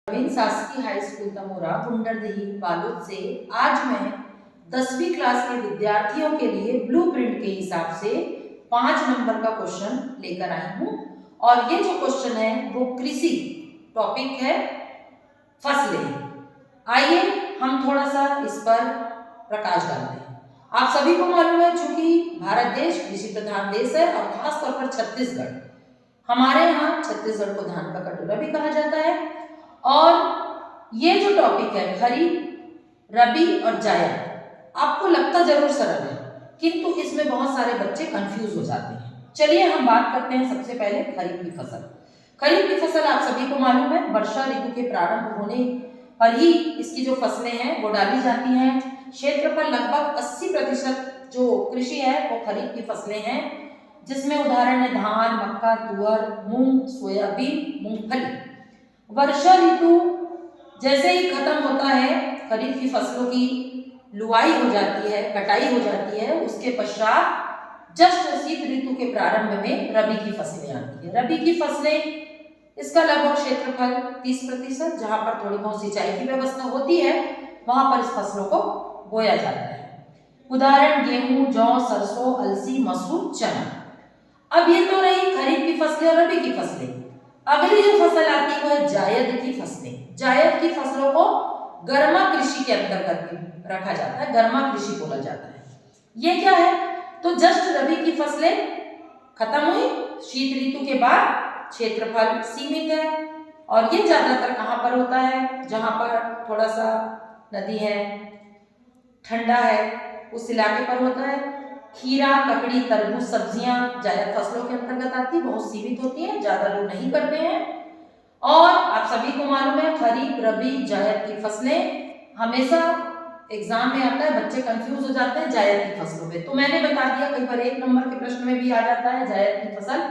प्रवीण शासकीय high school Tamora Gunderdehi Balod से आज मैं 10वीं क्लास के विद्यार्थियों के लिए ब्लूप्रिंट के हिसाब से 5 नंबर का क्वेश्चन लेकर आई हूँ। और ये जो क्वेश्चन है वो कृषि टॉपिक है, फसलें। आइए हम थोड़ा सा इस पर प्रकाश डालते हैं। आप सभी को मालूम है चूंकि भारत देश कृषि प्रधान देश है और खासतौर पर छत्तीसगढ़, हमारे यहाँ छत्तीसगढ़ को धान का कटोरा भी कहा जाता है। और ये जो टॉपिक है खरीफ, रबी और जायद, आपको लगता जरूर सरल है किंतु इसमें बहुत सारे बच्चे कंफ्यूज हो जाते हैं। चलिए हम बात करते हैं सबसे पहले खरीफ की फसल। खरीफ की फसल आप सभी को मालूम है वर्षा ऋतु के प्रारंभ होने पर ही इसकी जो फसलें हैं वो डाली जाती हैं। क्षेत्रफल लगभग 80% जो कृषि है वो खरीफ की फसलें हैं, जिसमें उदाहरण है धान, मक्का, तुअर, मूंग, सोयाबीन, मूंगफली। वर्षा ऋतु जैसे ही खत्म होता है, खरीफ की फसलों की लुआई हो जाती है, कटाई हो जाती है, उसके पश्चात जस्ट शीत ऋतु के प्रारंभ में रबी की फसलें आती है। रबी की फसलें इसका लगभग क्षेत्रफल 30%, जहां पर थोड़ी बहुत सिंचाई की व्यवस्था होती है वहां पर इस फसलों को बोया जाता है। उदाहरण गेहूं, जौ, सरसों, अलसी, मसूर, चना। अब ये तो रही खरीफ की फसलें और रबी की फसलें। अगली जो फसल आती है वो है जायद की फसलें। जायद की फसलों को गर्मा कृषि के अंतर्गत रखा जाता है, गर्मा कृषि बोला जाता है। ये क्या है? तो जस्ट रबी की फसलें खत्म हुई, शीत ऋतु के बाद क्षेत्रफल सीमित है और ये ज्यादातर कहां पर होता है? जहां पर थोड़ा सा नदी है, ठंडा है, उस इलाके पर होता है। खीरा, ककड़ी, तरबूज, सब्जियां जायद फसलों के अंतर्गत आती है, बहुत सीमित होती है, ज्यादा लोग नहीं करते हैं। और आप सभी को मालूम है खरीफ, रबी, जायद की फसलें हमेशा एग्जाम में आता है, बच्चे कंफ्यूज हो जाते हैं जायद की फसलों पे। तो मैंने बता दिया, कई बार 1 नंबर के प्रश्न में भी आ जाता है जायद की फसल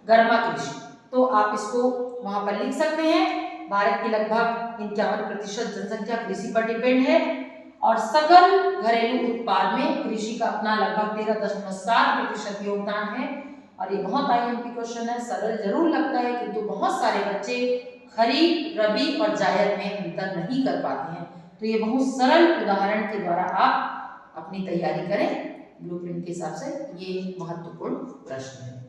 गर्मा कृषि, तो आप इसको वहां पर लिख सकते हैं। भारत की लगभग 51% जनसंख्या कृषि पर डिपेंड है और सकल घरेलू उत्पाद में कृषि का अपना लगभग 13.7% योगदान है। और ये बहुत आईएमपी क्वेश्चन है, सरल जरूर लगता है किंतु बहुत सारे बच्चे खरीफ, रबी और जायद में अंतर नहीं कर पाते हैं। तो ये बहुत सरल उदाहरण के द्वारा आप अपनी तैयारी करें ब्लूप्रिंट के हिसाब से। ये महत्वपूर्ण प्रश्न है।